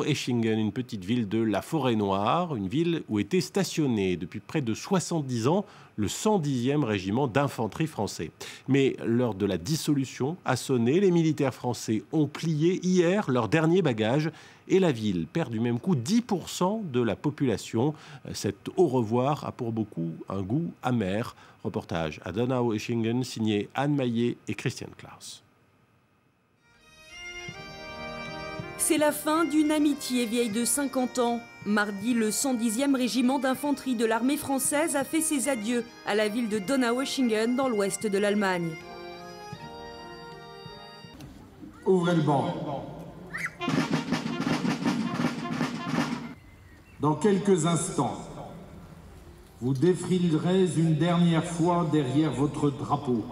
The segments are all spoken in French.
Eschingen, une petite ville de la Forêt-Noire, une ville où était stationné depuis près de 70 ans le 110e régiment d'infanterie français. Mais l'heure de la dissolution a sonné, les militaires français ont plié hier leur dernier bagage et la ville perd du même coup 10% de la population. Cet au revoir a pour beaucoup un goût amer. Reportage à Donau-Eschingen signé Anne Maillet et Christian Klaus. C'est la fin d'une amitié vieille de 50 ans. Mardi, le 110e régiment d'infanterie de l'armée française a fait ses adieux à la ville de Donau-Eschingen dans l'ouest de l'Allemagne. Ouvrez le banc. Dans quelques instants, vous défilerez une dernière fois derrière votre drapeau.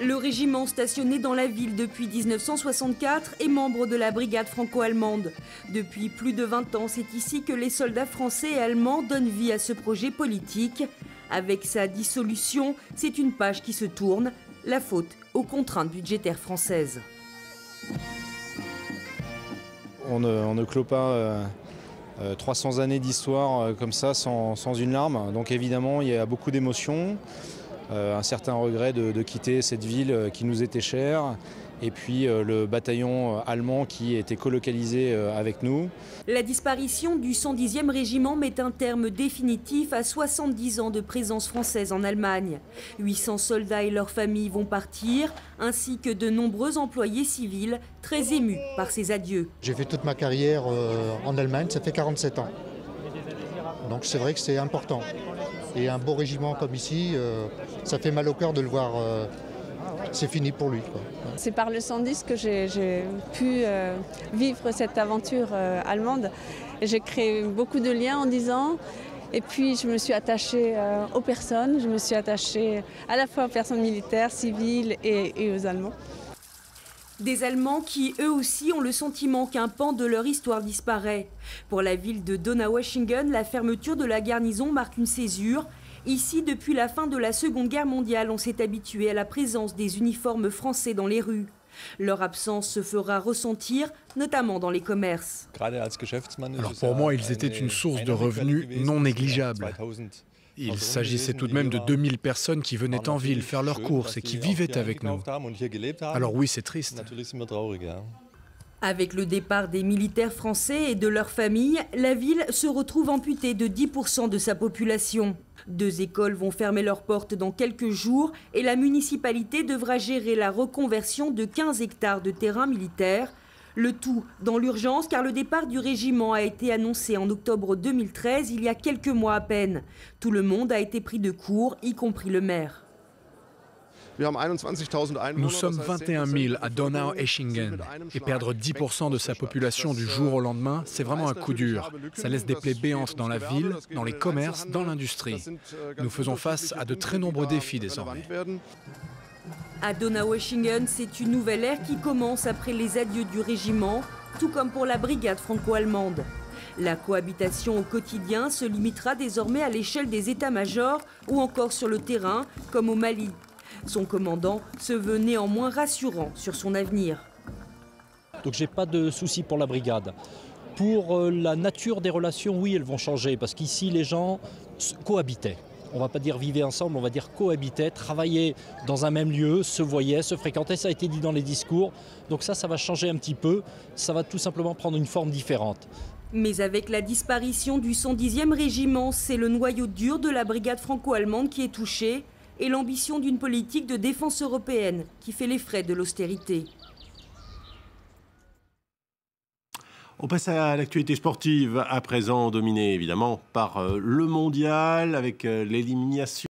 Le régiment stationné dans la ville depuis 1964 est membre de la brigade franco-allemande. Depuis plus de 20 ans, c'est ici que les soldats français et allemands donnent vie à ce projet politique. Avec sa dissolution, c'est une page qui se tourne, la faute aux contraintes budgétaires françaises. On ne clôt pas 300 années d'histoire comme ça sans une larme. Donc évidemment, il y a beaucoup d'émotions. Un certain regret de quitter cette ville qui nous était chère, et puis le bataillon allemand qui était colocalisé avec nous. La disparition du 110e régiment met un terme définitif à 70 ans de présence française en Allemagne. 800 soldats et leurs familles vont partir, ainsi que de nombreux employés civils très émus par ces adieux. J'ai fait toute ma carrière en Allemagne, ça fait 47 ans. Donc c'est vrai que c'est important. Et un beau régiment comme ici, ça fait mal au cœur de le voir, c'est fini pour lui, quoi. C'est par le 110 que j'ai pu vivre cette aventure allemande. J'ai créé beaucoup de liens en 10 ans. Et puis je me suis attachée aux personnes, je me suis attachée à la fois aux personnes militaires, civiles et aux Allemands. Des Allemands qui, eux aussi, ont le sentiment qu'un pan de leur histoire disparaît. Pour la ville de Donau-Eschingen, la fermeture de la garnison marque une césure. Ici, depuis la fin de la Seconde Guerre mondiale, on s'est habitué à la présence des uniformes français dans les rues. Leur absence se fera ressentir, notamment dans les commerces. Alors pour moi, ils étaient une source de revenus non négligeable. Il s'agissait tout de même de 2000 personnes qui venaient en ville faire leurs courses et qui vivaient avec nous. Alors oui, c'est triste. Avec le départ des militaires français et de leurs familles, la ville se retrouve amputée de 10% de sa population. 2 écoles vont fermer leurs portes dans quelques jours et la municipalité devra gérer la reconversion de 15 hectares de terrain militaire. Le tout dans l'urgence car le départ du régiment a été annoncé en octobre 2013, il y a quelques mois à peine. Tout le monde a été pris de court, y compris le maire. Nous sommes 21 000 à Donau-Eschingen et perdre 10% de sa population du jour au lendemain, c'est vraiment un coup dur. Ça laisse des plaies béantes dans la ville, dans les commerces, dans l'industrie. Nous faisons face à de très nombreux défis désormais. À Donau-Eschingen, c'est une nouvelle ère qui commence après les adieux du régiment, tout comme pour la brigade franco-allemande. La cohabitation au quotidien se limitera désormais à l'échelle des états-majors ou encore sur le terrain, comme au Mali. Son commandant se veut néanmoins rassurant sur son avenir. Donc j'ai pas de soucis pour la brigade. Pour la nature des relations, oui, elles vont changer, parce qu'ici les gens cohabitaient. On ne va pas dire vivaient ensemble, on va dire cohabitaient, travaillaient dans un même lieu, se voyaient, se fréquentaient, ça a été dit dans les discours. Donc ça va changer un petit peu, ça va tout simplement prendre une forme différente. Mais avec la disparition du 110e régiment, c'est le noyau dur de la brigade franco-allemande qui est touché et l'ambition d'une politique de défense européenne qui fait les frais de l'austérité. On passe à l'actualité sportive, à présent dominée évidemment par le mondial avec l'élimination